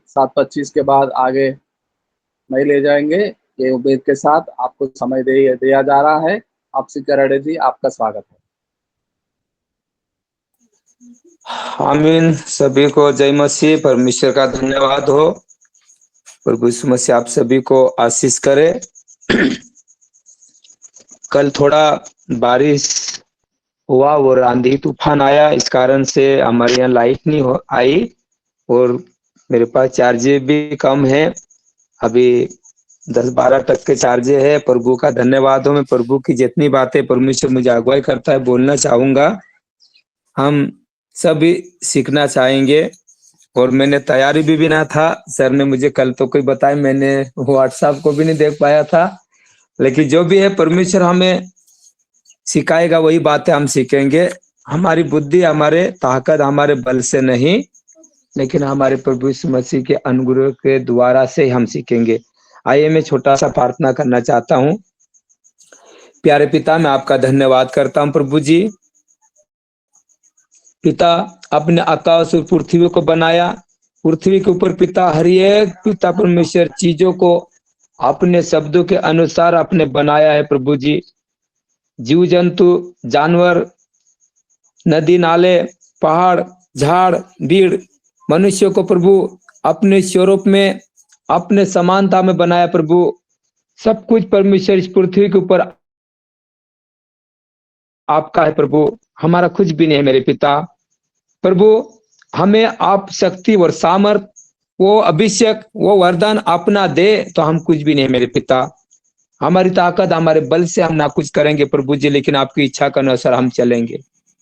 7:25 के बाद आगे नहीं ले जाएंगे। ये उम्मीद के साथ आपको समय दिया जा रहा है। आप सिक्योरिटी जी, आपका स्वागत है। आमीन। सभी को जय मसीह। परमेश्वर का धन्यवाद हो। प्रभु यीशु मसीह आप सभी को आशीष करे। कल थोड़ा बारिश हुआ और आंधी तूफान आया, इस कारण से हमारे यहाँ लाइट नहीं आई और मेरे पास चार्जे भी कम है। अभी 10-12 तक के चार्जे है। प्रभु का धन्यवाद हो। मैं प्रभु की जितनी बातें परमेश्वर मुझे अगुवाई करता है बोलना चाहूंगा। हम सभी सीखना चाहेंगे और मैंने तैयारी भी ना था। सर ने मुझे कल तो कोई बताया, मैंने व्हाट्सएप को भी नहीं देख पाया था। लेकिन जो भी है परमेश्वर हमें सिखाएगा, वही बातें हम सीखेंगे। हमारी बुद्धि, हमारे ताकत, हमारे बल से नहीं, लेकिन हमारे प्रभु यीशु मसीह के अनुग्रह के द्वारा से हम सीखेंगे। आइए मैं छोटा सा प्रार्थना करना चाहता हूँ। प्यारे पिता, मैं आपका धन्यवाद करता हूँ प्रभु जी। पिता, अपने आकाश और पृथ्वी को बनाया। पृथ्वी के ऊपर पिता हर एक पिता परमेश्वर चीजों को अपने शब्दों के अनुसार आपने बनाया है प्रभु जी। जीव जंतु, जानवर, नदी नाले, पहाड़, झाड़, भीड़, मनुष्यों को प्रभु अपने स्वरूप में, अपने समानता में बनाया प्रभु। सब कुछ परमेश्वर इस पृथ्वी के ऊपर आपका है प्रभु, हमारा कुछ भी नहीं है मेरे पिता। प्रभु, हमें आप शक्ति और सामर्थ, वो अभिषेक, वो वरदान अपना दे तो हम कुछ भी नहीं है मेरे पिता। हमारी ताकत, हमारे बल से हम ना कुछ करेंगे प्रभु जी, लेकिन आपकी इच्छा के अनुसार हम चलेंगे।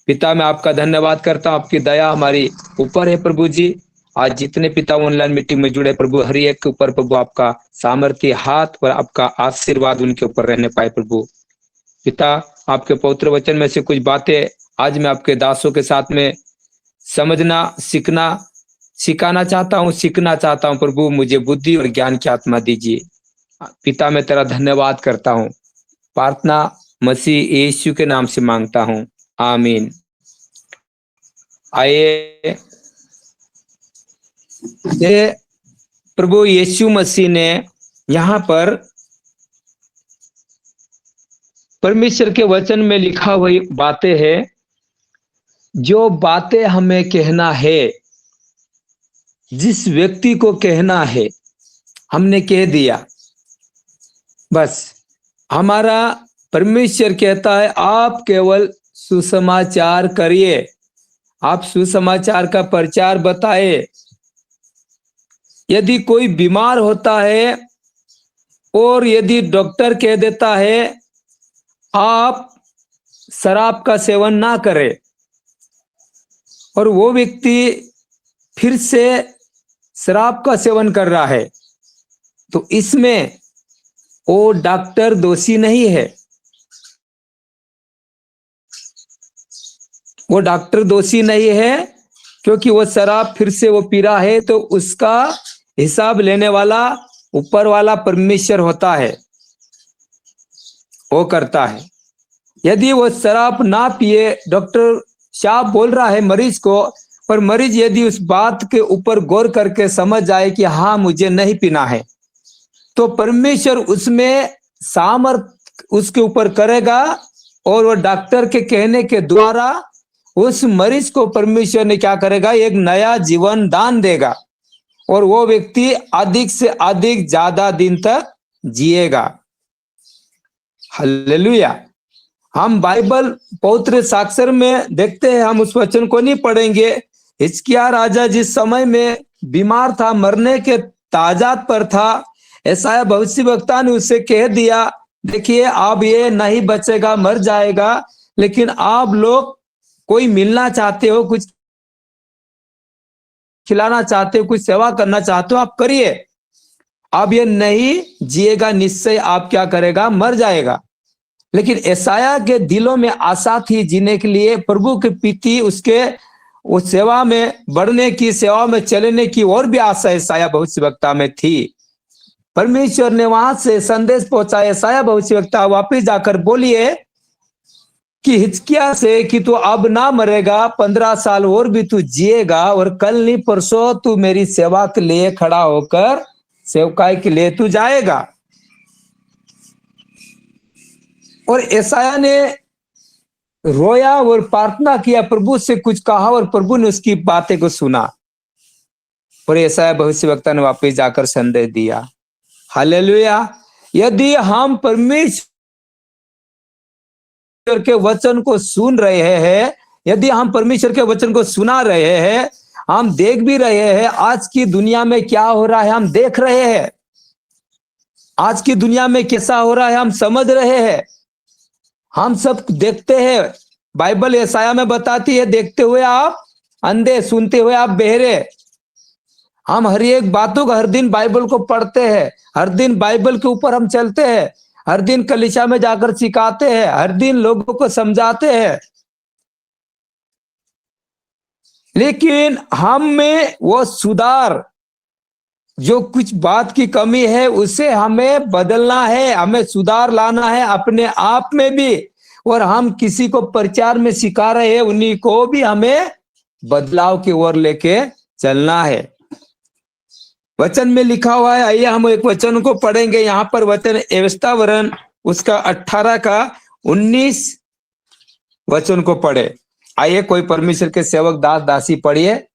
पिता, मैं आपका धन्यवाद करता हूँ। आपकी दया हमारी ऊपर है प्रभु जी। आज जितने पिता ऑनलाइन मीटिंग में जुड़े प्रभु, हर एक के ऊपर प्रभु आपका सामर्थ्य हाथ और आपका आशीर्वाद उनके ऊपर रहने पाए प्रभु। पिता, आपके पवित्र वचन में से कुछ बातें आज मैं आपके दासों के साथ में समझना, सीखना, सिखाना चाहता हूँ, सीखना चाहता हूँ प्रभु। मुझे बुद्धि और ज्ञान की आत्मा दीजिए। पिता, मैं तेरा धन्यवाद करता हूँ। प्रार्थना मसीह यीशु के नाम से मांगता हूँ, आमीन। आइए, ये प्रभु यीशु मसीह ने यहाँ पर परमेश्वर के वचन में लिखा हुई बातें हैं, जो बातें हमें कहना है, जिस व्यक्ति को कहना है हमने कह दिया। बस हमारा परमेश्वर कहता है आप केवल सुसमाचार करिए, आप सुसमाचार का प्रचार बताए। यदि कोई बीमार होता है और यदि डॉक्टर कह देता है आप शराब का सेवन ना करें, और वो व्यक्ति फिर से शराब का सेवन कर रहा है, तो इसमें वो डॉक्टर दोषी नहीं है। वो डॉक्टर दोषी नहीं है, क्योंकि वो शराब फिर से वो पी रहा है, तो उसका हिसाब लेने वाला ऊपर वाला परमेश्वर होता है, वो करता है। यदि वो शराब ना पिए, डॉक्टर साहब बोल रहा है मरीज को, पर मरीज यदि उस बात के ऊपर गौर करके समझ जाए कि हाँ मुझे नहीं पीना है, तो परमेश्वर उसमें सामर्थ उसके ऊपर करेगा और वो डॉक्टर के कहने के द्वारा उस मरीज को परमेश्वर ने क्या करेगा, एक नया जीवन दान देगा और वो व्यक्ति अधिक से अधिक ज्यादा दिन तक जिएगा। हालेलुया। हम बाइबल पवित्र शास्त्र में देखते हैं, हम उस वचन को नहीं पढ़ेंगे। हिजकिय्याह राजा जिस समय में बीमार था, मरने के ताजात पर था, यशायाह भविष्यवक्ता ने उससे कह दिया देखिए अब ये नहीं बचेगा, मर जाएगा, लेकिन आप लोग कोई मिलना चाहते हो, कुछ खिलाना चाहते हो, कुछ सेवा करना चाहते हो, आप करिए। अब ये नहीं जिएगा, निश्चय आप क्या करेगा, मर जाएगा। लेकिन यशायाह के दिलों में आशा थी जीने के लिए, प्रभु के प्रति उसके वो सेवा में बढ़ने की, सेवा में चलने की और भी आशा यशायाह भविष्यवक्ता में थी। परमेश्वर ने वहां से संदेश पहुंचाया, यशायाह भविष्यवक्ता वापिस जाकर बोलिए कि हिजकिय्याह से कि तू अब ना मरेगा, 15 साल और भी तू जिएगा, और कल नहीं परसों तू मेरी सेवा के लिए खड़ा होकर सेवकाई के लिए तू जाएगा। और यशायाह ने रोया और प्रार्थना किया, प्रभु से कुछ कहा, और प्रभु ने उसकी बातें को सुना। और यशायाह भविष्यवक्ता ने वापस जाकर संदेश दिया। हालेलुया। यदि हम परमेश्वर के वचन को सुन रहे हैं, यदि हम परमेश्वर के वचन को सुना रहे हैं, हम देख भी रहे हैं आज की दुनिया में क्या हो रहा है, हम देख रहे हैं आज की दुनिया में कैसा हो रहा है, हम समझ रहे हैं, हम सब देखते हैं। बाइबल यशायाह में बताती है, देखते हुए आप अंधे, सुनते हुए आप बहरे। हम हर एक बातों को हर दिन बाइबल को पढ़ते हैं, हर दिन बाइबल के ऊपर हम चलते हैं, हर दिन कलीसिया में जाकर सिखाते हैं, हर दिन लोगों को समझाते हैं, लेकिन हम में वो सुधार, जो कुछ बात की कमी है उसे हमें बदलना है, हमें सुधार लाना है अपने आप में भी। और हम किसी को प्रचार में सिखा रहे हैं, उन्हीं को भी हमें बदलाव की ओर लेके चलना है। वचन में लिखा हुआ है, आइए हम एक वचन को पढ़ेंगे। यहाँ पर वचन व्यवस्था वरन उसका 18 का 19 वचन को पढ़े। आइए कोई परमेश्वर के सेवक दास दासी पढ़िए।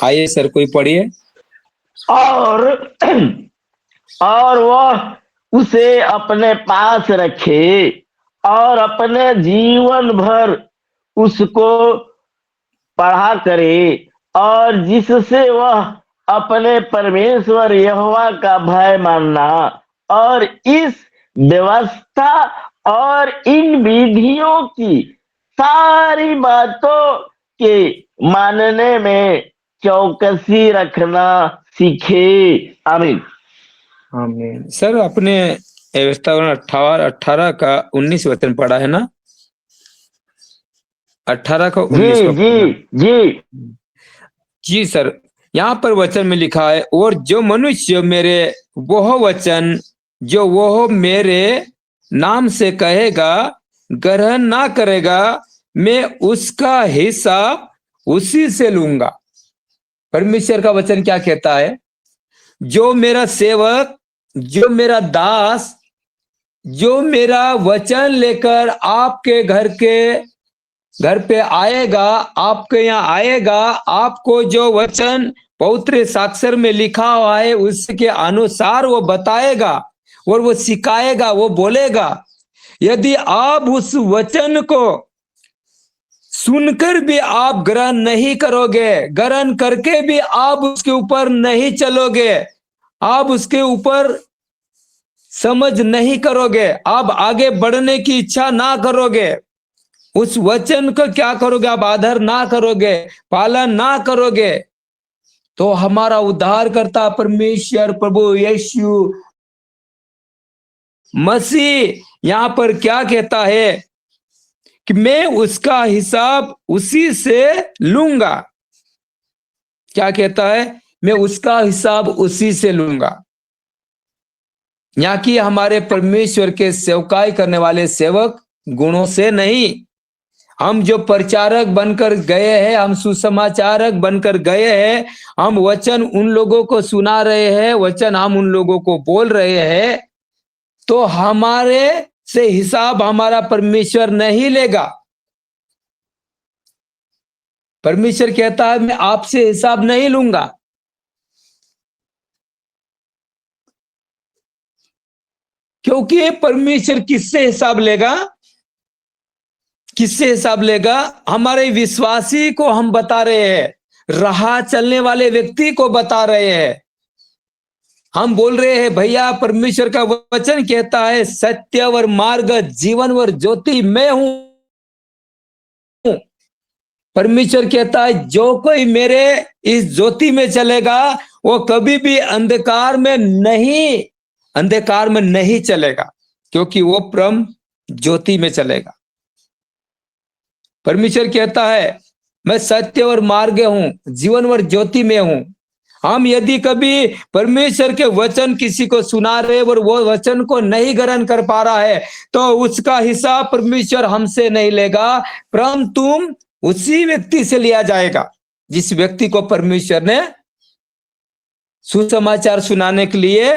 आइए सर, कोई पढ़िए। और वह उसे अपने पास रखे और अपने जीवन भर उसको पढ़ा करे, और जिससे वह अपने परमेश्वर यहोवा का भय मानना और इस व्यवस्था और इन विधियों की सारी बातों के मानने में चौकसी रखना सीखे। आमीन। आमीन। सर अपने व्यवस्था 18 का 19 वचन पढ़ा है ना? 18 का 19 जी जी सर, यहाँ पर वचन में लिखा है, और जो मनुष्य मेरे वह वचन जो वह मेरे नाम से कहेगा ग्रहण ना करेगा, मैं उसका हिसाब उसी से लूंगा। परमेश्वर का वचन क्या कहता है? जो मेरा सेवक, जो मेरा दास, जो मेरा वचन लेकर आपके घर पे आएगा, आपके यहाँ आएगा, आपको जो वचन पवित्र शास्त्र में लिखा हुआ है उसके अनुसार वो बताएगा और वो सिखाएगा, वो बोलेगा। यदि आप उस वचन को सुनकर भी आप ग्रहण नहीं करोगे, ग्रहण करके भी आप उसके ऊपर नहीं चलोगे, आप उसके ऊपर समझ नहीं करोगे, आप आगे बढ़ने की इच्छा ना करोगे, उस वचन को क्या करोगे, आप आदर ना करोगे, पालन ना करोगे, तो हमारा उद्धारकर्ता परमेश्वर प्रभु यीशु मसीह यहां पर क्या कहता है कि मैं उसका हिसाब उसी से लूंगा। क्या कहता है? मैं उसका हिसाब उसी से लूंगा। यहाँ की हमारे परमेश्वर के सेवकाई करने वाले सेवक गुणों से नहीं, हम जो प्रचारक बनकर गए हैं, हम सुसमाचारक बनकर गए हैं, हम वचन उन लोगों को सुना रहे हैं, वचन हम उन लोगों को बोल रहे हैं, तो हमारे से हिसाब हमारा परमेश्वर नहीं लेगा। परमेश्वर कहता है मैं आपसे हिसाब नहीं लूंगा। क्योंकि परमेश्वर किससे हिसाब लेगा? किससे हिसाब लेगा? हमारे विश्वासी को हम बता रहे हैं, राह चलने वाले व्यक्ति को बता रहे हैं। हम बोल रहे हैं भैया परमेश्वर का वचन कहता है सत्य और मार्ग जीवन और ज्योति मैं हूं। परमेश्वर कहता है जो कोई मेरे इस ज्योति में चलेगा वो कभी भी अंधकार में नहीं चलेगा, क्योंकि वो परम ज्योति में चलेगा। परमेश्वर कहता है मैं सत्य और मार्ग हूं, जीवन और ज्योति में हूं। हम यदि कभी परमेश्वर के वचन किसी को सुना रहे और वो वचन को नहीं ग्रहण कर पा रहा है, तो उसका हिसाब परमेश्वर हमसे नहीं लेगा, परंतु उसी व्यक्ति से लिया जाएगा जिस व्यक्ति को परमेश्वर ने सुसमाचार सुनाने के लिए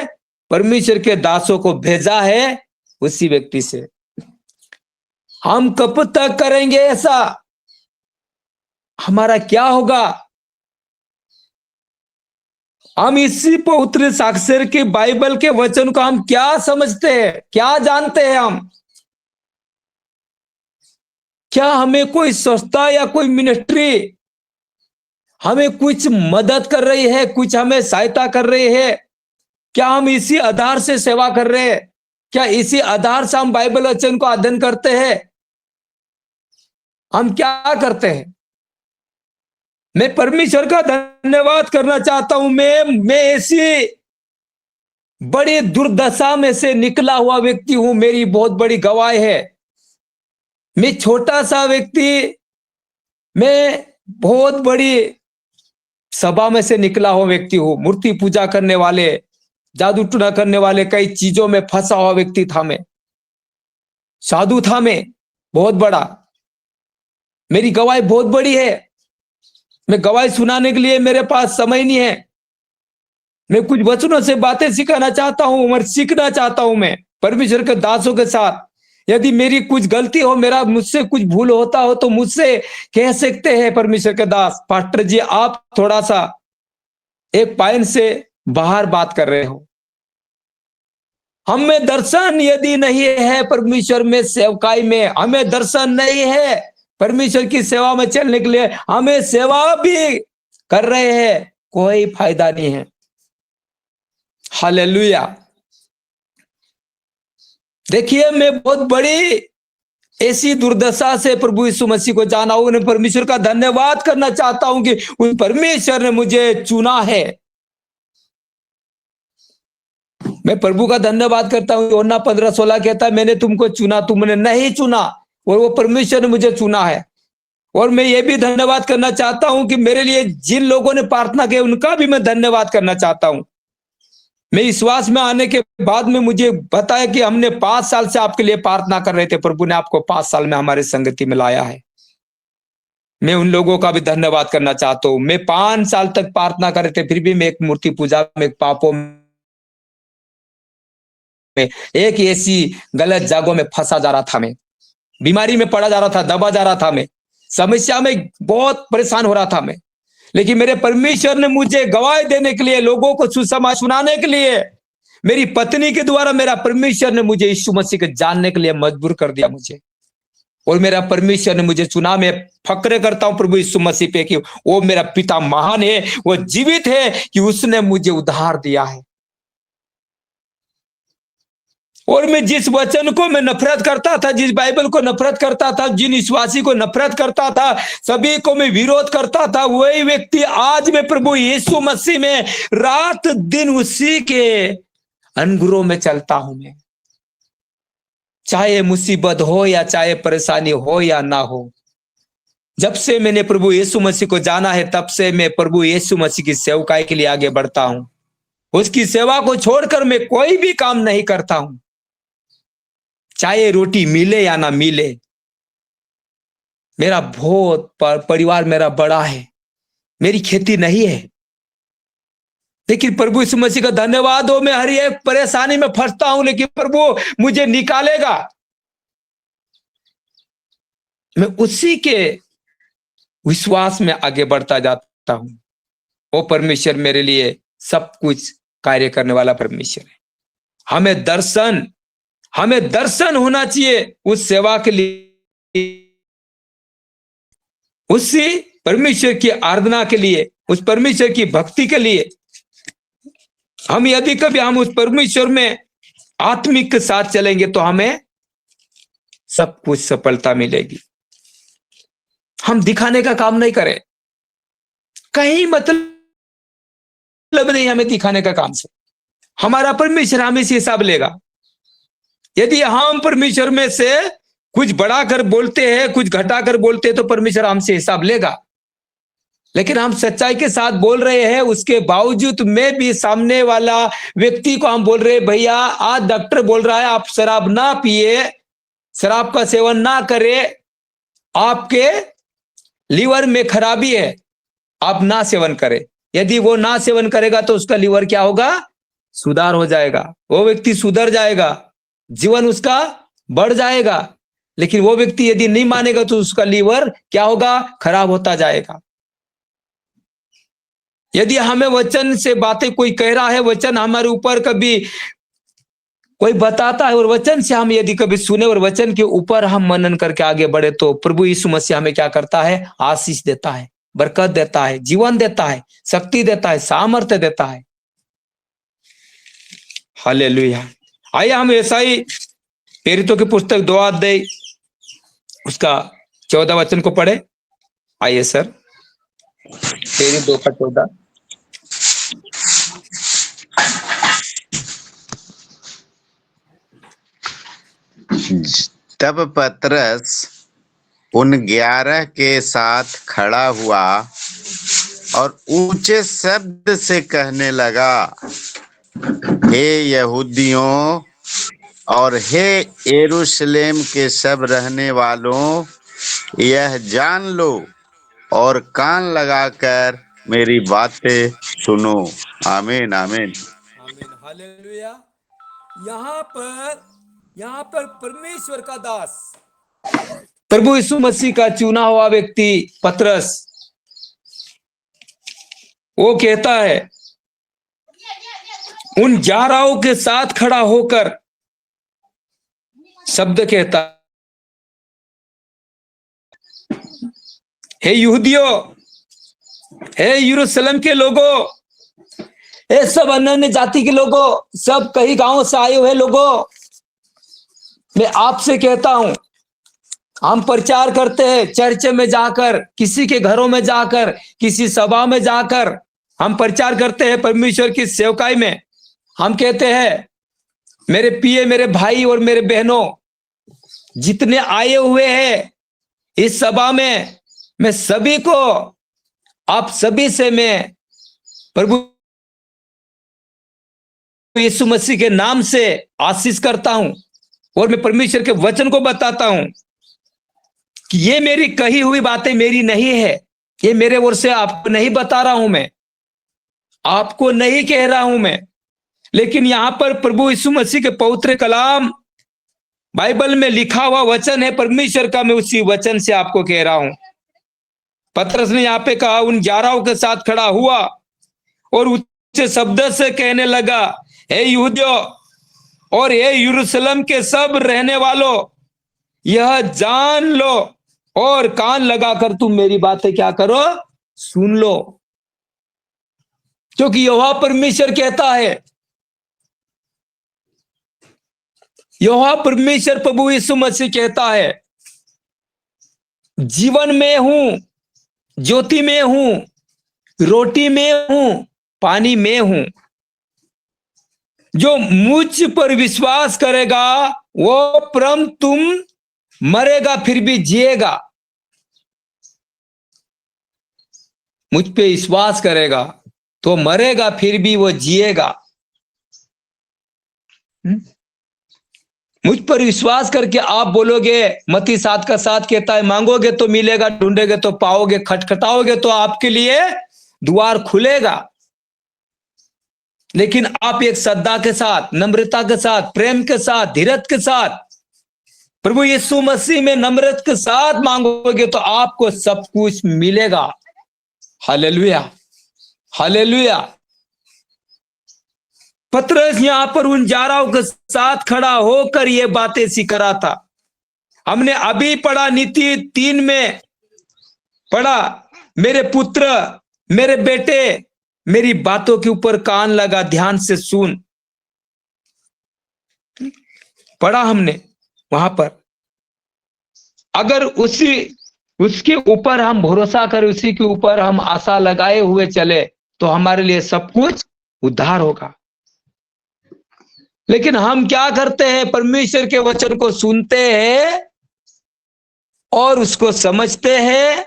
परमेश्वर के दासों को भेजा है, उसी व्यक्ति से। हम कब तक करेंगे ऐसा? हमारा क्या होगा? हम इसी पवित्र साक्षर के बाइबल के वचन को हम क्या समझते हैं, क्या जानते हैं हम? क्या हमें कोई संस्था या कोई मिनिस्ट्री हमें कुछ मदद कर रही है, कुछ हमें सहायता कर रही है? क्या हम इसी आधार से सेवा कर रहे हैं? क्या इसी आधार से हम बाइबल वचन को अध्ययन करते हैं? हम क्या करते हैं? मैं परमेश्वर का धन्यवाद करना चाहता हूं। मैं ऐसी बड़ी दुर्दशा में से निकला हुआ व्यक्ति हूं, मेरी बहुत बड़ी गवाही है। मैं छोटा सा व्यक्ति, मैं बहुत बड़ी सभा में से निकला हुआ व्यक्ति हूं। मूर्ति पूजा करने वाले, जादू टूना करने वाले कई चीजों में फंसा हुआ व्यक्ति था मैं, साधु था मैं, बहुत बड़ा। मेरी गवाही बहुत बड़ी है। मैं गवाही सुनाने के लिए मेरे पास समय नहीं है। मैं कुछ वचनों से बातें सिखाना चाहता हूं और सीखना चाहता हूं मैं परमेश्वर के दासों के साथ। यदि मेरी कुछ गलती हो, मेरा मुझसे कुछ भूल होता हो, तो मुझसे कह सकते हैं परमेश्वर के दास, पास्टर जी आप थोड़ा सा एक पॉइंट से बाहर बात कर रहे हो। हमें दर्शन यदि नहीं है परमेश्वर में सेवकाई में, हमें दर्शन नहीं है परमेश्वर की सेवा में चलने के लिए, हमें सेवा भी कर रहे हैं, कोई फायदा नहीं है। हालेलुया। देखिए, मैं बहुत बड़ी ऐसी दुर्दशा से प्रभु यीशु मसीह को जाना हूं। मैं परमेश्वर का धन्यवाद करना चाहता हूं कि उस परमेश्वर ने मुझे चुना है। मैं प्रभु का धन्यवाद करता हूं। यूहन्ना 15:16 कहता है, मैंने तुमको चुना, तुमने नहीं चुना, और वो परमेश्वर ने मुझे चुना है। और मैं ये भी धन्यवाद करना चाहता हूं कि मेरे लिए जिन लोगों ने प्रार्थना की उनका भी मैं धन्यवाद करना चाहता हूं। मैं विश्वास में आने के बाद में मुझे बताया कि हमने 5 साल से आपके लिए प्रार्थना कर रहे थे, प्रभु ने आपको 5 साल में हमारे संगति में लाया है। मैं उन लोगों का भी धन्यवाद करना चाहता हूं। मैं 5 साल तक प्रार्थना कर रहे थे, फिर भी मैं एक मूर्ति पूजा में, एक पापों में, एक ऐसी गलत जगहों में फंसा जा रहा था। मैं बीमारी में पड़ा जा रहा था, दबा जा रहा था, मैं समस्या में बहुत परेशान हो रहा था मैं। लेकिन मेरे परमेश्वर ने मुझे गवाही देने के लिए, लोगों को सुसमाचार सुनाने के लिए, मेरी पत्नी के द्वारा मेरा परमेश्वर ने मुझे यीशु मसीह को जानने के लिए मजबूर कर दिया मुझे। और मेरा परमेश्वर ने मुझे चुना। मैं फक्र करता हूं प्रभु यीशु मसीह पे कि वो मेरा पिता महान है, वो जीवित है, कि उसने मुझे उद्धार दिया है। और मैं जिस वचन को मैं नफरत करता था, जिस बाइबल को नफरत करता था, जिन विश्वासी को नफरत करता था, सभी को मैं विरोध करता था, वही व्यक्ति आज मैं प्रभु यीशु मसीह में रात दिन उसी के अनुग्रह में चलता हूं। मैं चाहे मुसीबत हो या चाहे परेशानी हो या ना हो, जब से मैंने प्रभु यीशु मसीह को जाना है तब से मैं प्रभु यीशु मसीह की सेवकाई के लिए आगे बढ़ता हूं। उसकी सेवा को छोड़कर मैं कोई भी काम नहीं करता हूं, चाहे रोटी मिले या ना मिले। मेरा बहुत परिवार मेरा बड़ा है, मेरी खेती नहीं है, लेकिन प्रभु यीशु मसीह का धन्यवाद हो, मैं हर एक परेशानी में फंसता हूं, लेकिन प्रभु मुझे निकालेगा। मैं उसी के विश्वास में आगे बढ़ता जाता हूं। वो परमेश्वर मेरे लिए सब कुछ कार्य करने वाला परमेश्वर है। हमें दर्शन होना चाहिए उस सेवा के लिए, उसी परमेश्वर की आराधना के लिए, उस परमेश्वर की भक्ति के लिए। हम यदि कभी हम उस परमेश्वर में आत्मिक के साथ चलेंगे तो हमें सब कुछ सफलता मिलेगी। हम दिखाने का काम नहीं करें, कहीं मतलब नहीं हमें दिखाने का काम से। हमारा परमेश्वर हमें से हिसाब लेगा। यदि हम परमेश्वर में से कुछ बढ़ाकर बोलते हैं, कुछ घटाकर बोलते हैं, तो परमेश्वर हमसे हिसाब लेगा। लेकिन हम सच्चाई के साथ बोल रहे हैं, उसके बावजूद में भी सामने वाला व्यक्ति को हम बोल रहे हैं, भैया आज डॉक्टर बोल रहा है आप शराब ना पिए, शराब का सेवन ना करें, आपके लीवर में खराबी है, आप ना सेवन करें। यदि वो ना सेवन करेगा तो उसका लीवर क्या होगा? सुधार हो जाएगा, वो व्यक्ति सुधर जाएगा, जीवन उसका बढ़ जाएगा। लेकिन वो व्यक्ति यदि नहीं मानेगा तो उसका लीवर क्या होगा? खराब होता जाएगा। यदि हमें वचन से बातें कोई कह रहा है, वचन हमारे ऊपर कभी कोई बताता है और वचन से हम यदि कभी सुने और वचन के ऊपर हम मनन करके आगे बढ़े, तो प्रभु यीशु मसीह हमें क्या करता है? आशीष देता है, बरकत देता है, जीवन देता है, शक्ति देता है, सामर्थ्य देता है। हालेलुया। आइए हम ऐसा ही प्रेरितों की पुस्तक 2 अध्याय उसका 14 वचन को पढ़े। आइए सर, प्रेरित 2 का 14। तब पतरस उन 11 के साथ खड़ा हुआ और ऊंचे शब्द से कहने लगा, हे यहूदियों और हे यरूशलेम के सब रहने वालों, यह जान लो और कान लगाकर मेरी बातें सुनो। आमीन आमीन आमीन। हालेलुया। यहाँ पर परमेश्वर का दास, प्रभु यीशु मसीह का चुना हुआ व्यक्ति पतरस, वो कहता है, उन 11 के साथ खड़ा होकर शब्द कहता, हे यहूदियों, हे यरूशलेम के लोगों, हे सब अन्य जाति के लोगों, सब कई गांवों से आए हुए लोगों, मैं आपसे कहता हूं, हम प्रचार करते हैं चर्च में जाकर, किसी के घरों में जाकर, किसी सभा में जाकर हम प्रचार करते हैं परमेश्वर की सेवकाई में। हम कहते हैं, मेरे पिए, मेरे भाई और मेरे बहनों, जितने आए हुए हैं इस सभा में, मैं सभी को, आप सभी से मैं प्रभु यीशु मसीह के नाम से आशीष करता हूं और मैं परमेश्वर के वचन को बताता हूं कि ये मेरी कही हुई बातें मेरी नहीं है, ये मेरे ओर से आपको नहीं बता रहा हूं, मैं आपको नहीं कह रहा हूं मैं, लेकिन यहां पर प्रभु यीशु मसीह के पवित्र कलाम बाइबल में लिखा हुआ वचन है परमेश्वर का, मैं उसी वचन से आपको कह रहा हूं। पतरस ने यहाँ पे कहा, उन 11 के साथ खड़ा हुआ और ऊंचे शब्द से कहने लगा, हे यहूदियों और हे यरूशलेम के सब रहने वालों, यह जान लो और कान लगाकर तुम मेरी बातें क्या करो? सुन लो। क्योंकि यहोवा परमेश्वर कहता है, यहोवा परमेश्वर प्रभु यीशु मसीह कहता है, जीवन में हूं, ज्योति में हूं, रोटी में हूं, पानी में हूं। जो मुझ पर विश्वास करेगा वो परम तुम मरेगा फिर भी जिएगा। मुझ पे विश्वास करेगा तो मरेगा फिर भी वो जिएगा। मुझ पर विश्वास करके आप बोलोगे, मत्ती 7 का 7 कहता है, मांगोगे तो मिलेगा, ढूंढोगे तो पाओगे, खटखटाओगे तो आपके लिए द्वार खुलेगा। लेकिन आप एक श्रद्धा के साथ, नम्रता के साथ, प्रेम के साथ, धीरज के साथ प्रभु यीशु मसीह में नम्रता के साथ मांगोगे तो आपको सब कुछ मिलेगा। Hallelujah, hallelujah. पतरस यहां पर उन 11 के साथ खड़ा होकर ये बातें सीख रहा था। हमने अभी पढ़ा, नीति 3 में पढ़ा, मेरे पुत्र, मेरे बेटे, मेरी बातों के ऊपर कान लगा, ध्यान से सुन। पढ़ा हमने वहां पर। अगर उसके ऊपर हम भरोसा करें, उसी के ऊपर हम आशा लगाए हुए चले तो हमारे लिए सब कुछ उद्धार होगा। लेकिन हम क्या करते हैं? परमेश्वर के वचन को सुनते हैं और उसको समझते हैं,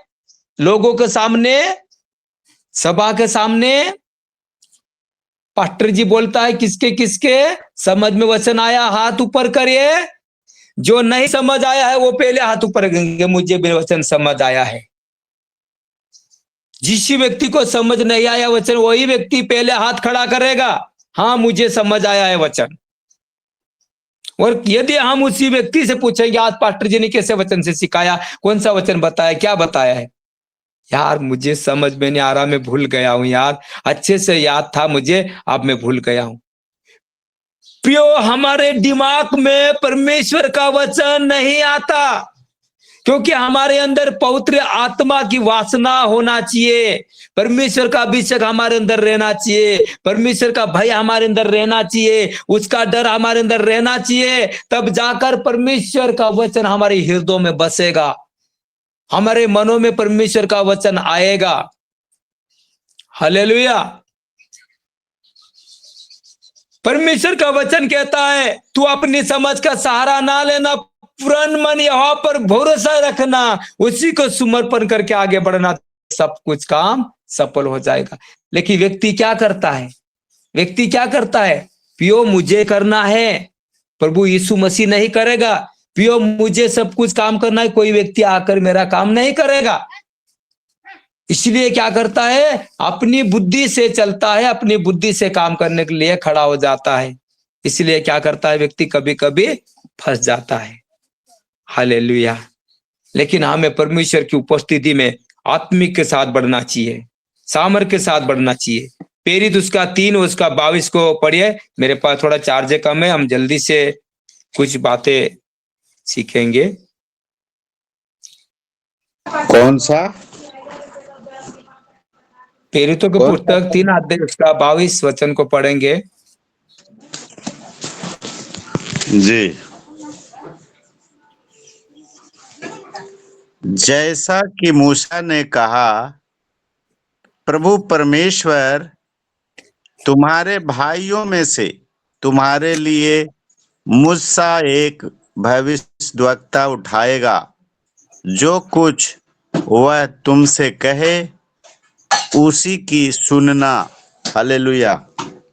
लोगों के सामने सभा के सामने पास्टर जी बोलता है, किसके किसके समझ में वचन आया हाथ ऊपर करिए, जो नहीं समझ आया है वो पहले हाथ ऊपर करेंगे, मुझे भी वचन समझ आया है। जिस व्यक्ति को समझ नहीं आया वचन, वही व्यक्ति पहले हाथ खड़ा करेगा, हाँ मुझे समझ आया है वचन। और यदि हम उसी व्यक्ति से पूछेंगे, आज पास्टर जी ने कैसे वचन से सिखाया, कौन सा वचन बताया, क्या बताया है, यार मुझे समझ में नहीं आ रहा, मैं भूल गया हूं यार, अच्छे से याद था मुझे, अब मैं भूल गया हूं। प्रियो, हमारे दिमाग में परमेश्वर का वचन नहीं आता, क्योंकि हमारे अंदर पवित्र आत्मा की वासना होना चाहिए, परमेश्वर का अभिषेक हमारे अंदर रहना चाहिए, परमेश्वर का भय हमारे अंदर रहना चाहिए, उसका डर हमारे अंदर रहना चाहिए, तब जाकर परमेश्वर का वचन हमारे हृदयों में बसेगा, हमारे मनों में परमेश्वर का वचन आएगा। हालेलुया। परमेश्वर का वचन कहता है, तू अपनी समझ का सहारा ना लेना, पूर्ण मन यहोवा पर भरोसा रखना, उसी को समर्पण करके आगे बढ़ना, सब कुछ काम सफल हो जाएगा। लेकिन व्यक्ति क्या करता है, व्यक्ति क्या करता है, पियो मुझे करना है, प्रभु यीशु मसीह नहीं करेगा, पियो मुझे सब कुछ काम करना है, कोई व्यक्ति आकर मेरा काम नहीं करेगा। इसलिए क्या करता है, अपनी बुद्धि से चलता है, अपनी बुद्धि से काम करने के लिए खड़ा हो जाता है। इसलिए क्या करता है, व्यक्ति कभी कभी फंस जाता है। हालेलुया। लेकिन हमें परमेश्वर की उपस्थिति में आत्मिक के साथ बढ़ना चाहिए, सामर्थ के साथ बढ़ना चाहिए। प्रेरित उसका 3 उसका 22 को पढ़िए, मेरे पास थोड़ा चार्ज कम है, हम जल्दी से कुछ बातें सीखेंगे। कौन सा? प्रेरितों के पुस्तक 3 अध्याय उसका 22 वचन को पढ़ेंगे। जी। जैसा कि मूसा ने कहा, प्रभु परमेश्वर तुम्हारे भाइयों में से तुम्हारे लिए मुझसा एक भविष्यद्वक्ता उठाएगा, जो कुछ वह तुमसे कहे उसी की सुनना। हालेलुया।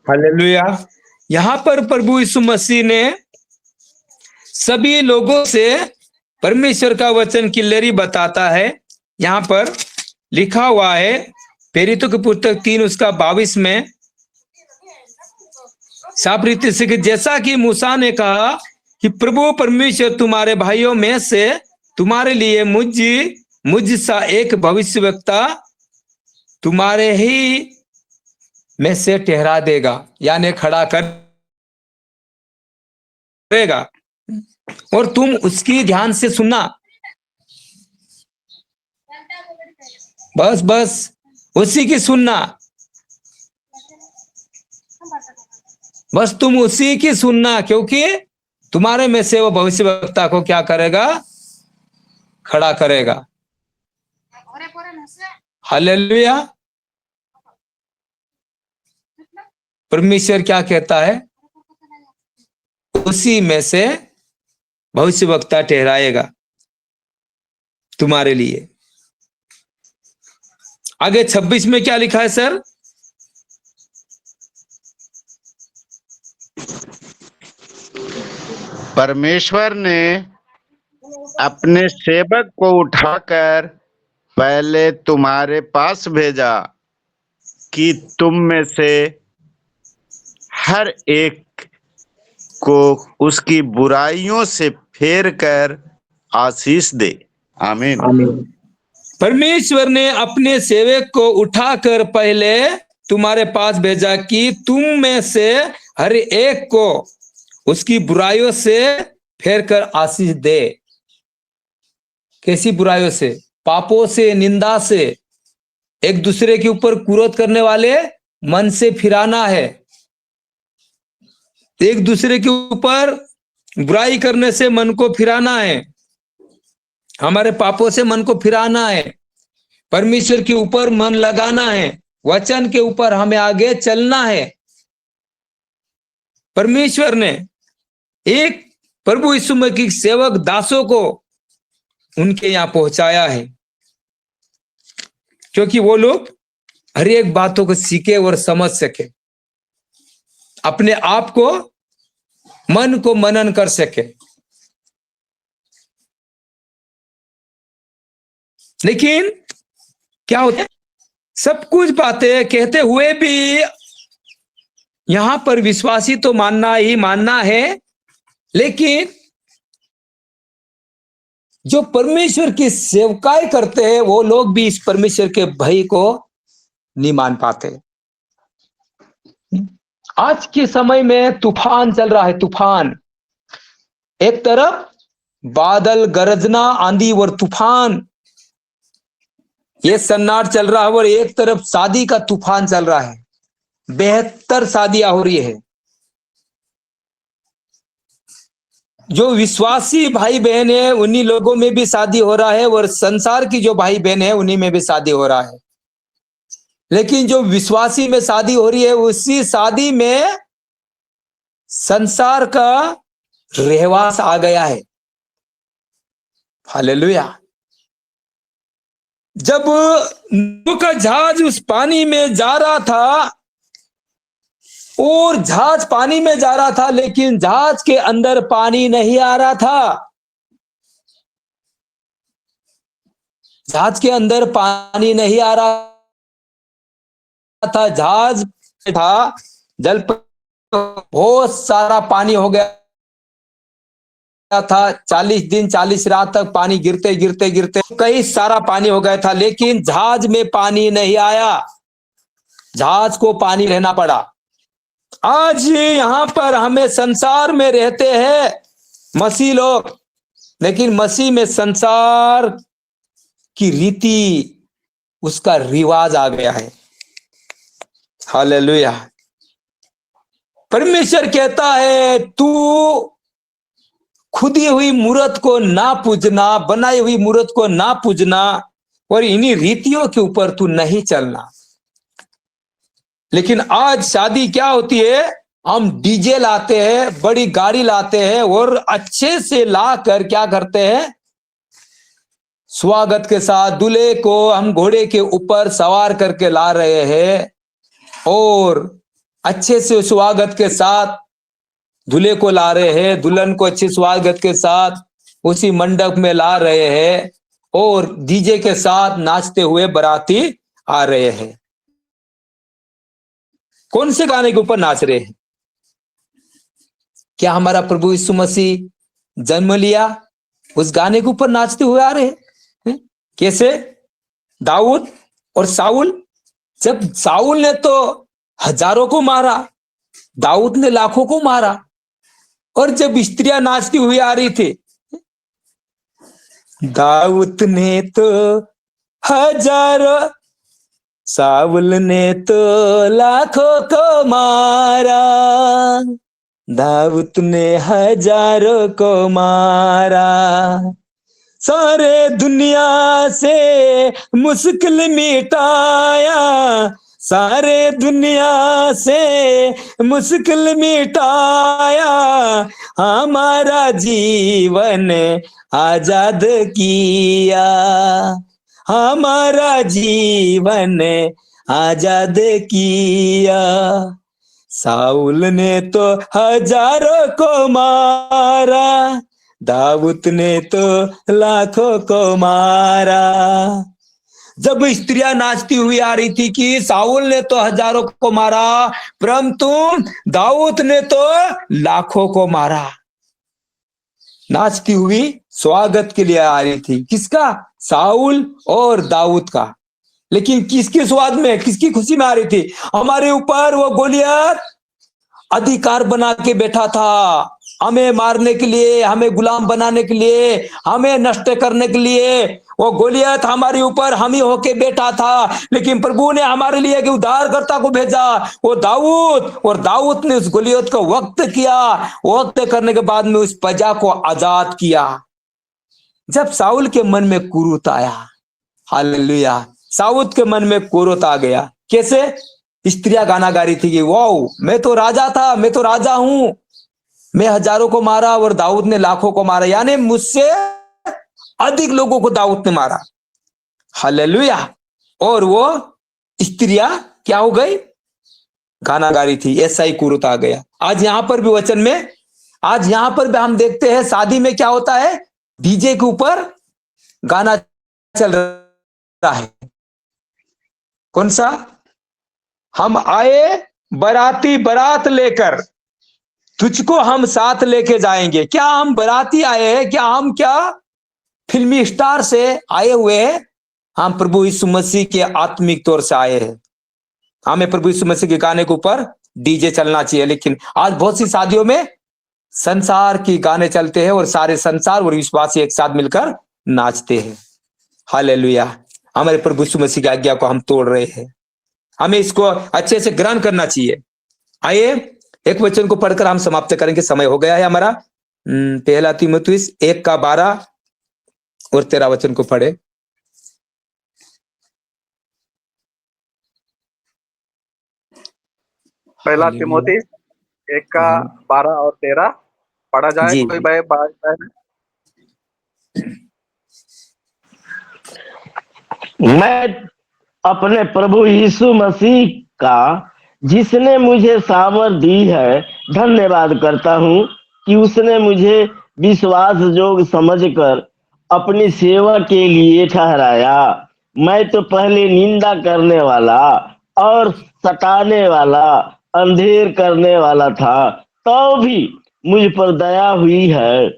हालेलुया। यहाँ पर प्रभु यीशु मसीह ने सभी लोगों से परमेश्वर का वचन क्लियरली बताता है। यहाँ पर लिखा हुआ है, प्रेरितों की पुस्तक 3 उसका 22 में साफ रीति से, जैसा कि मूसा ने कहा कि प्रभु परमेश्वर तुम्हारे भाइयों में से तुम्हारे लिए मुझसा एक भविष्यवक्ता तुम्हारे ही में से ठहरा देगा, यानी खड़ा करेगा, और तुम उसकी ध्यान से सुनना। बस उसी की सुनना, बस तुम उसी की सुनना, क्योंकि तुम्हारे में से वो भविष्यवक्ता को क्या करेगा, खड़ा करेगा। हालेलुया। परमेश्वर क्या कहता है, उसी में से भविष्यवक्ता ठहराएगा तुम्हारे लिए। आगे 26 में क्या लिखा है सर? परमेश्वर ने अपने सेवक को उठाकर पहले तुम्हारे पास भेजा कि तुम में से हर एक को उसकी बुराइयों से फेर कर आशीष दे। आमीन। आमीन। परमेश्वर ने अपने सेवक को उठाकर पहले तुम्हारे पास भेजा कि तुम में से हर एक को उसकी बुराइयों से फेर कर आशीष दे। कैसी बुराइयों से? पापों से, निंदा से, एक दूसरे के ऊपर क्रोध करने वाले मन से फिराना है, एक दूसरे के ऊपर बुराई करने से मन को फिराना है, हमारे पापों से मन को फिराना है, परमेश्वर के ऊपर मन लगाना है, वचन के ऊपर हमें आगे चलना है। परमेश्वर ने एक प्रभु यीशु मसीह के सेवक दासों को उनके यहां पहुंचाया है, क्योंकि वो लोग हर एक बातों को सीखे और समझ सके, अपने आप को मन को मनन कर सके। लेकिन क्या होता है, सब कुछ बातें कहते हुए भी यहां पर विश्वासी तो मानना ही मानना है, लेकिन जो परमेश्वर की सेवकाई करते हैं वो लोग भी इस परमेश्वर के भय को नहीं मान पाते। आज के समय में तूफान चल रहा है, तूफान। एक तरफ बादल, गरजना, आंधी और तूफान, ये सन्नाट चल रहा है, और एक तरफ शादी का तूफान चल रहा है। बेहतर शादियां हो रही है। जो विश्वासी भाई बहन है उन्हीं लोगों में भी शादी हो रहा है, और संसार की जो भाई बहन है उन्हीं में भी शादी हो रहा है। लेकिन जो विश्वासी में शादी हो रही है, उसी शादी में संसार का रहवास आ गया है। हालेलुया। जब नूह का जहाज उस पानी में जा रहा था, और जहाज पानी में जा रहा था, लेकिन जहाज के अंदर पानी नहीं आ रहा था। जहाज के अंदर पानी नहीं आ रहा था। जहाज था, जल पर बहुत सारा पानी हो गया था। 40 दिन 40 रात तक पानी गिरते गिरते गिरते कई सारा पानी हो गया था, लेकिन जहाज में पानी नहीं आया। जहाज को पानी रहना पड़ा। आज यहां पर हमें संसार में रहते हैं मसीह लोग, लेकिन मसीह में संसार की रीति, उसका रिवाज आ गया है। हालेलुया। परमेश्वर कहता है, तू खुदी हुई मूर्त को ना पूजना, बनाई हुई मूर्त को ना पूजना, और इन्हीं रीतियों के ऊपर तू नहीं चलना। लेकिन आज शादी क्या होती है, हम डीजे लाते हैं, बड़ी गाड़ी लाते हैं, और अच्छे से ला कर क्या करते हैं, स्वागत के साथ दूल्हे को हम घोड़े के ऊपर सवार करके ला रहे हैं, और अच्छे से स्वागत के साथ दूल्हे को ला रहे हैं, दुल्हन को अच्छे स्वागत के साथ उसी मंडप में ला रहे हैं, और डीजे के साथ नाचते हुए बाराती आ रहे हैं। कौन से गाने के ऊपर नाच रहे हैं? क्या हमारा प्रभु यीशु मसीह जन्म लिया उस गाने के ऊपर नाचते हुए आ रहे हैं? कैसे? दाऊद और साउल, जब साउल ने तो हजारों को मारा, दाऊद ने लाखों को मारा, और जब स्त्रियां नाचती हुई आ रही थी, दाऊद ने तो हजारों, साउल ने तो लाखों को मारा, दाऊद ने हजारों को मारा। सारे दुनिया से मुश्किल मिटाया, सारे दुनिया से मुश्किल मिटाया, हमारा जीवन आजाद किया, हमारा जीवन आजाद किया। साउल ने तो हजारों को मारा, दाऊद ने तो लाखों को मारा। जब स्त्रियां नाचती हुई आ रही थी कि साउल ने तो हजारों को मारा, परंतु दाऊद ने तो लाखों को मारा। नाचती हुई स्वागत के लिए आ रही थी, किसका? साउल और दाऊद का। लेकिन किसके स्वाद में, किसकी खुशी में आ रही थी? हमारे ऊपर वो गोलियत अधिकार बना के बैठा था, हमें मारने के लिए, हमें गुलाम बनाने के लिए, हमें नष्ट करने के लिए। वो गोलियत हमारे ऊपर हम ही होके बैठा था, लेकिन प्रभु ने हमारे लिए एक उद्धारकर्ता को भेजा, वो दाऊद, और दाऊद ने उस गोलियत को वक्त किया। वक्त करने के बाद में उस प्रजा को आजाद किया। जब साउल के मन में कुरुत आया, हालेलुया, साउल के मन में कुरुत आ गया। कैसे? स्त्रियां गाना गा रही थी कि वाओ, मैं तो राजा था, मैं तो राजा हूं, मैं हजारों को मारा और दाऊद ने लाखों को मारा, यानी मुझसे अधिक लोगों को दाऊद ने मारा। हालेलुया। और वो स्त्रियां क्या हो गई, गाना गा रही थी, ऐसा ही कुरूत आ गया। आज यहां पर भी वचन में, आज यहां पर भी हम देखते हैं शादी में क्या होता है, डीजे के ऊपर गाना चल रहा है। कौन सा, हम आए बाराती बारात लेकर, तुझको हम साथ लेके जाएंगे। क्या हम बाराती आए हैं, क्या हम क्या फिल्मी स्टार से आए हुए हैं? हम प्रभु यीशु मसीह के आत्मिक तौर से आए हैं। हमें प्रभु यीशु मसीह के गाने के ऊपर डीजे चलना चाहिए। लेकिन आज बहुत सी शादियों में संसार की गाने चलते हैं और सारे संसार और विश्वासी एक साथ मिलकर नाचते हैं। हालेलुया। हमारे प्रभु यीशु मसीह की आज्ञा को हम तोड़ रहे हैं। हमें इसको अच्छे से ग्रहण करना चाहिए। आइए एक वचन को पढ़कर हम समाप्त करेंगे, समय हो गया है हमारा। पहला तीमुथियुस 1:12 और 13 वचन को पढ़े। पहला तिमोथी 1:12 और 13 पढ़ा जाए। जी। कोई भाई मैं अपने प्रभु यीशु मसीह का, जिसने मुझे सामर्थ दी है, धन्यवाद करता हूँ कि उसने मुझे विश्वास योग्य समझकर अपनी सेवा के लिए ठहराया। मैं तो पहले निंदा करने वाला और सताने वाला, अंधेर करने वाला था, तो भी मुझ पर दया हुई है,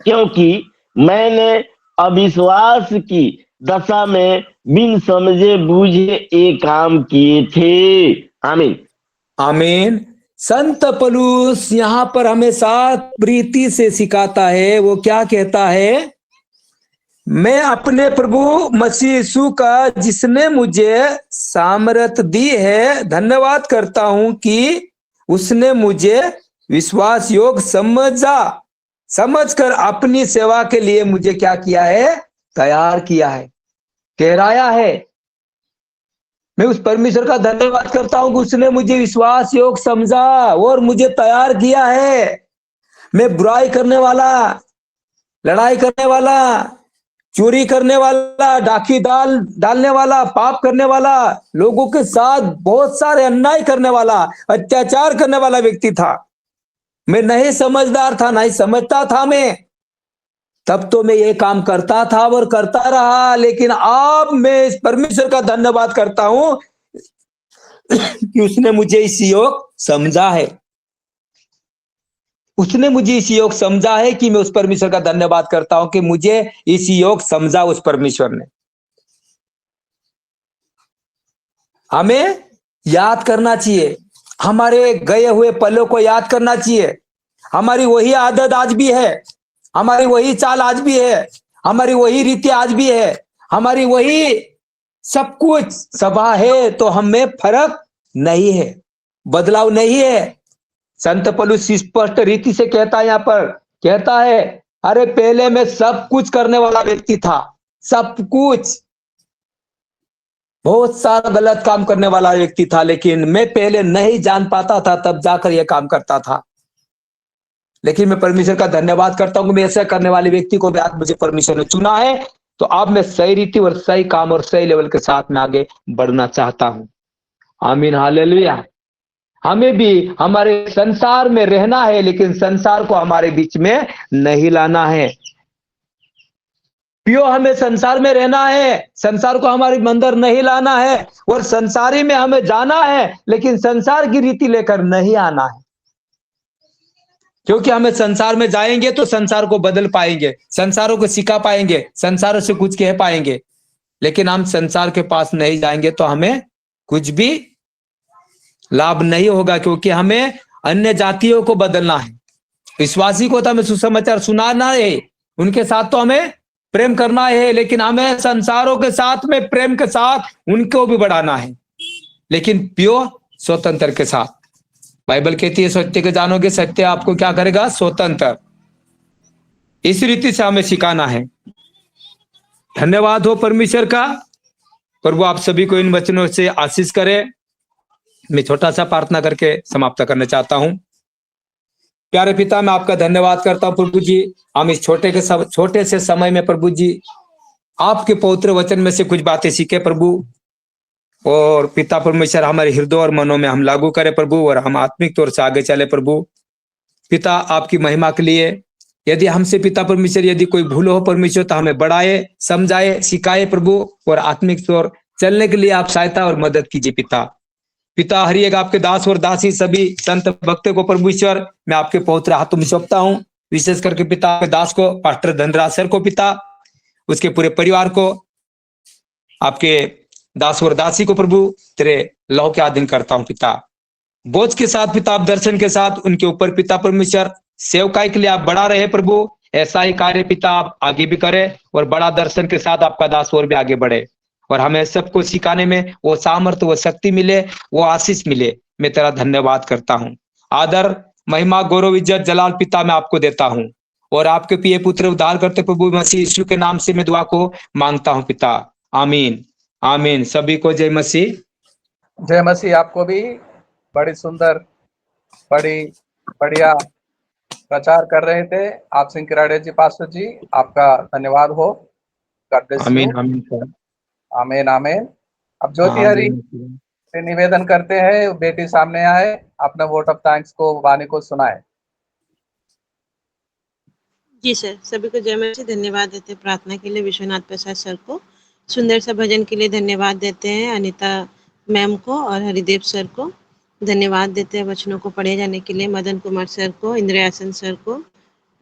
क्योंकि मैंने अविश्वास की दशा में बिन समझे बूझे एक काम किए थे। आमीन। आमीन। संत पौलुस यहां पर हमेशा प्रीति से सिखाता है। वो क्या कहता है, मैं अपने प्रभु मसीह यीशु का, जिसने मुझे सामर्थ दी है, धन्यवाद करता हूं कि उसने मुझे विश्वास योग्य समझकर अपनी सेवा के लिए मुझे क्या किया है, तैयार किया है, ठहराया है। मैं उस परमेश्वर का धन्यवाद करता हूं कि उसने मुझे विश्वास योग्य समझा और मुझे तैयार किया है। मैं बुराई करने वाला, लड़ाई करने वाला, चोरी करने वाला, डाकी डालने वाला, पाप करने वाला, लोगों के साथ बहुत सारे अन्याय करने वाला, अत्याचार करने वाला व्यक्ति था। मैं नहीं समझदार था, नहीं समझता था मैं। तब तो मैं ये काम करता था और करता रहा। लेकिन अब मैं इस परमेश्वर का धन्यवाद करता हूं कि उसने मुझे इस योग समझा है। उसने मुझे इस योग समझा है कि मैं उस परमेश्वर का धन्यवाद करता हूं कि मुझे इस योग समझा उस परमेश्वर ने। हमें याद करना चाहिए, हमारे गए हुए पलों को याद करना चाहिए। हमारी वही आदत आज भी है, हमारी वही चाल आज भी है, हमारी वही रीति आज भी है, हमारी वही सब कुछ सभा है, तो हमें फर्क नहीं है, बदलाव नहीं है। संत पौलुस स्पष्ट रीति से कहता है, यहाँ पर कहता है, अरे पहले मैं सब कुछ करने वाला व्यक्ति था, सब कुछ, बहुत सारा गलत काम करने वाला व्यक्ति था, लेकिन मैं पहले नहीं जान पाता था, तब जाकर यह काम करता था। लेकिन मैं परमेश्वर का धन्यवाद करता हूं कि मैं ऐसा करने वाले व्यक्ति को भी आज मुझे परमेश्वर ने चुना है। तो अब मैं सही रीति और सही काम और सही लेवल के साथ में आगे बढ़ना चाहता हूं। आमीन, हालेलुया। हमें भी हमारे संसार में रहना है, लेकिन संसार को हमारे बीच में नहीं लाना है। पियो, हमें संसार में रहना है, संसार को हमारे अंदर नहीं लाना है। और संसारी में हमें जाना है, लेकिन संसार की रीति लेकर नहीं आना है। क्योंकि हमें संसार में जाएंगे तो संसार को बदल पाएंगे, संसारों को सिखा पाएंगे, संसारों से कुछ कह पाएंगे। लेकिन हम संसार के पास नहीं जाएंगे तो हमें कुछ भी लाभ नहीं होगा, क्योंकि हमें अन्य जातियों को बदलना है। विश्वासी को तो हमें सुसमाचार सुनाना है, उनके साथ तो हमें प्रेम करना है, लेकिन हमें संसारों के साथ में प्रेम के साथ उनको भी बढ़ाना है, लेकिन प्योर स्वतंत्र के साथ। बाइबल कहती है, सत्य के जानोगे, सत्य आपको क्या करेगा, स्वतंत्र। इस रीति से हमें सिखाना है। धन्यवाद हो परमेश्वर का। प्रभु आप सभी को इन वचनों से आशीष करे। मैं छोटा सा प्रार्थना करके समाप्त करना चाहता हूं। प्यारे पिता, मैं आपका धन्यवाद करता हूं प्रभु जी। हम इस छोटे से समय में प्रभु जी आपके पवित्र वचन में से कुछ बातें सीखे प्रभु। और पिता परमेश्वर हमारे हृदय और मनों में हम लागू करें प्रभु, और हम आत्मिक तौर से आगे चले प्रभु। पिता आपकी महिमा के लिए यदि हमसे पिता परमेश्वर यदि कोई भूल हो परमेश्वर, तो हमें बढ़ाए, समझाए, सिखाए प्रभु, और आत्मिक तौर चलने के लिए आप सहायता और मदद कीजिए पिता। पिता हर एक आपके दास और दासी सभी संत भक्तों को परमेश्वर मैं आपके पवित्र हाथों में सौंपता हूँ। विशेष करके पिता आपके दास को, पास्टर धनराज सर को पिता, उसके पूरे परिवार को, आपके दास और दासी को प्रभु तेरे लौ के अधीन करता हूं पिता। बोझ के साथ पिता आप दर्शन के साथ उनके ऊपर पिता परमेश्वर सेवकाई के लिए आप बढ़ा रहे प्रभु, ऐसा ही कार्य पिता आप आगे भी करें, और बड़ा दर्शन के साथ आपका दास और भी आगे बढ़े, और हमें सबको सिखाने में वो सामर्थ्य, वो शक्ति मिले, वो आशीष मिले। मैं तेरा धन्यवाद करता हूँ। आदर, महिमा, गौरव, इज्जत, जलाल पिता मैं आपको देता हूँ, और आपके प्रिय पुत्र उद्धार करते प्रभु मसीह यीशु के नाम से मैं दुआ को मांगता हूँ पिता। आमीन आमीन। सभी को जय मसीह। जय मसीह। आपको भी बड़ी सुंदर, बड़ी बढ़िया प्रचार कर रहे थे आप सिंह किराड़े जी, पास्टर जी, आपका धन्यवाद हो। God bless you. आमीन आमीन सर। आमीन आमीन। अब ज्योति हाँ हरी जय मसीह। से निवेदन करते हैं, बेटी सामने आए, अपना वोट ऑफ थैंक्स को वाणी को सुनाए। जी सर, सभी को जय मसीह। धन्यवाद देते हैं प्रार्थना के लिए विश्वनाथ प्रसाद सर को, सुंदर सा भजन के लिए धन्यवाद देते हैं अनीता मैम को और हरिदेव सर को, धन्यवाद देते हैं वचनों को पढ़े जाने के लिए मदन कुमार सर को, इंद्रयासन सर को,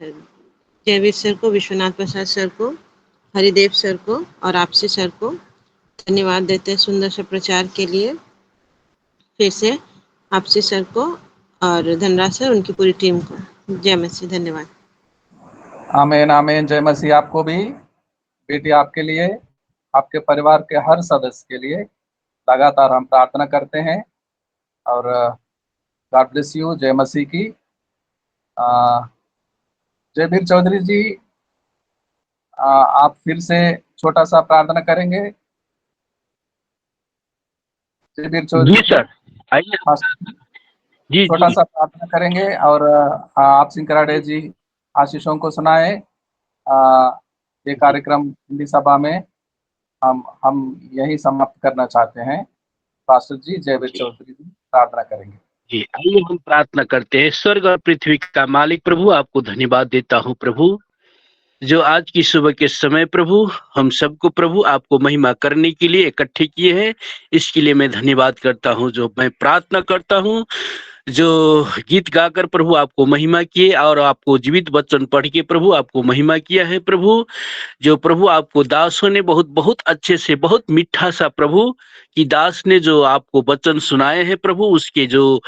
जयवीर सर को, विश्वनाथ प्रसाद सर को, हरिदेव सर को और आपसी सर को धन्यवाद देते हैं सुंदर से प्रचार के लिए। फिर से आपसी सर को और धनराज सर, उनकी पूरी टीम को जय मसीह। धन्यवाद। आमीन आमीन। जय मसीह। आपको भी बेटी, आपके लिए, आपके परिवार के हर सदस्य के लिए लगातार हम प्रार्थना करते हैं, और गॉड ब्लेस यू। जय मसीह की। जयवीर चौधरी जी, आप फिर से छोटा सा प्रार्थना करेंगे। जयवीर चौधरी जी सर, आइए। हाँ, जी छोटा जी सा प्रार्थना करेंगे, और आप सिंह कराड़े जी आशीषों को सुनाए। ये कार्यक्रम हिंदी सभा में हम यही समाप्त करना चाहते हैं। पास्टर जी जयवीर जी चौधरी जी प्रार्थना करेंगे। जी, आइए हम प्रार्थना करते हैं। स्वर्ग और पृथ्वी का मालिक प्रभु, आपको धन्यवाद देता हूँ प्रभु, जो आज की सुबह के समय प्रभु हम सबको प्रभु आपको महिमा करने के लिए इकट्ठे किए हैं। इसके लिए मैं धन्यवाद करता हूँ। जो मैं प्रार्थना करता हूँ, जो गीत गाकर प्रभु आपको महिमा किए और आपको जीवित वचन पढ़ के प्रभु आपको महिमा किया है प्रभु, जो प्रभु आपको दासों ने बहुत बहुत अच्छे से, बहुत मीठा सा प्रभु कि दास ने जो आपको वचन सुनाए हैं प्रभु, उसके जो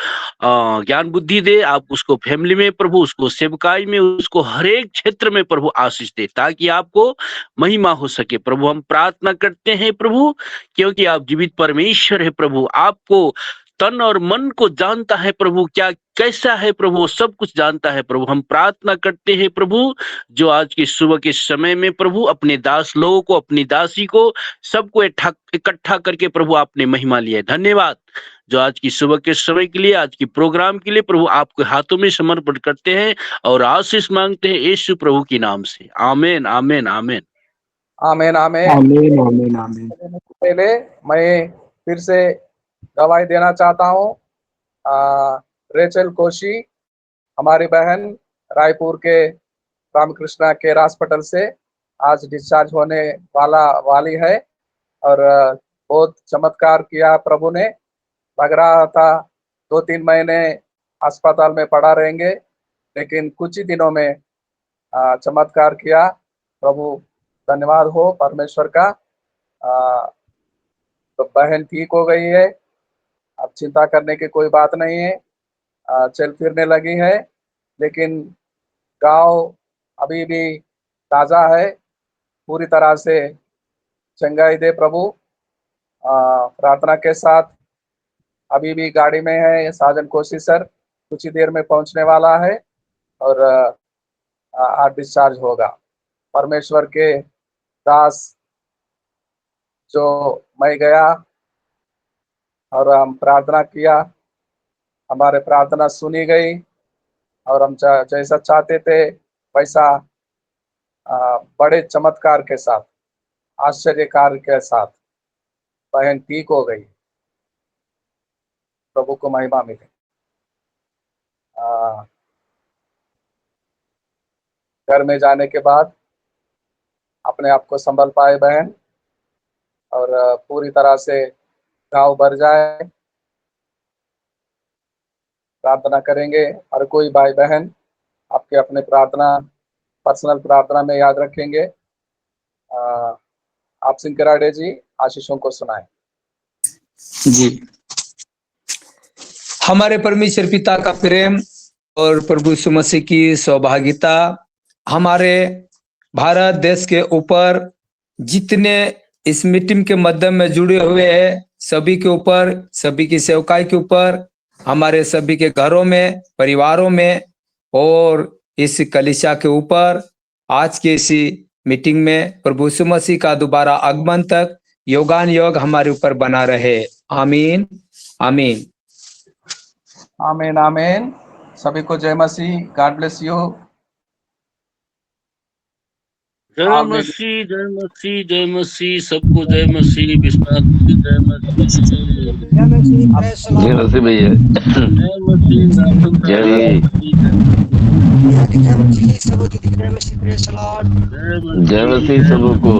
ज्ञान बुद्धि दे आप उसको, फैमिली में प्रभु उसको, सेवकाई में उसको, हर एक क्षेत्र में प्रभु आशीष दे, ताकि आपको महिमा हो सके प्रभु। हम प्रार्थना करते हैं प्रभु, क्योंकि आप जीवित परमेश्वर है प्रभु, आपको तन और मन को जानता है प्रभु, क्या कैसा है प्रभु, वो सब कुछ जानता है प्रभु। हम प्रार्थना करते हैं प्रभु, जो आज की सुबह के समय में प्रभु अपने दास लोगों को, अपनी दासी को, सबको इकट्ठा करके प्रभु आपने महिमा लिया है। धन्यवाद। जो आज की सुबह के समय के लिए, आज की प्रोग्राम के लिए प्रभु आपके हाथों में समर्पण करते हैं और आशीष मांगते हैं यीशु प्रभु के नाम से। आमीन आमीन आमीन। आमीन आमीन। आमीन आमीन आमीन। पहले मैं फिर से गवाही देना चाहता हूँ। रेचल कोशी, हमारी बहन, रायपुर के रामकृष्णा के हॉस्पिटल से आज डिस्चार्ज होने वाली है, और बहुत चमत्कार किया प्रभु ने। लग रहा था 2-3 महीने अस्पताल में पड़ा रहेंगे, लेकिन कुछ ही दिनों में चमत्कार किया प्रभु। धन्यवाद हो परमेश्वर का। तो बहन ठीक हो गई है, अब चिंता करने की कोई बात नहीं है। चल फिरने लगी है, लेकिन गांव अभी भी ताज़ा है। पूरी तरह से चंगाई दे प्रभु। प्रार्थना के साथ अभी भी गाड़ी में है साजन कोशिश सर, कुछ ही देर में पहुंचने वाला है, और आज डिस्चार्ज होगा। परमेश्वर के दास जो मैं गया और हम प्रार्थना किया, हमारे प्रार्थना सुनी गई, और हम जैसा चाहते थे वैसा बड़े चमत्कार के साथ, आश्चर्य कार्य के साथ बहन ठीक हो गई। प्रभु को महिमा मिले। घर में जाने के बाद अपने आप को संभल पाए बहन, और पूरी तरह से घाव भर जाए। प्रार्थना करेंगे, हर कोई भाई बहन आपके अपने प्रार्थना, पर्सनल प्रार्थना में याद रखेंगे। आप सिंकराडे जी आशीषों को सुनाएं। जी, हमारे परमेश्वर पिता का प्रेम और प्रभु यीशु मसीह की सौभाग्यता हमारे भारत देश के ऊपर जितने इस मीटिंग के माध्यम में जुड़े हुए हैं सभी के ऊपर, सभी की सेवकाई के ऊपर, हमारे सभी के घरों में, परिवारों में और इस कलीसिया के ऊपर आज के इसी मीटिंग में प्रभु यीशु मसीह का दोबारा आगमन तक योगान योग हमारे ऊपर बना रहे। आमीन आमीन आमीन आमीन। सभी को जय मसीह। God bless you. जय मसीह जय मसीह जय मसीह, सबको जय मसीह। विश्वनाथ जी जय मसीह। जय मसीह भैया। जय मसीह नाथन जय जय मसीह सबको।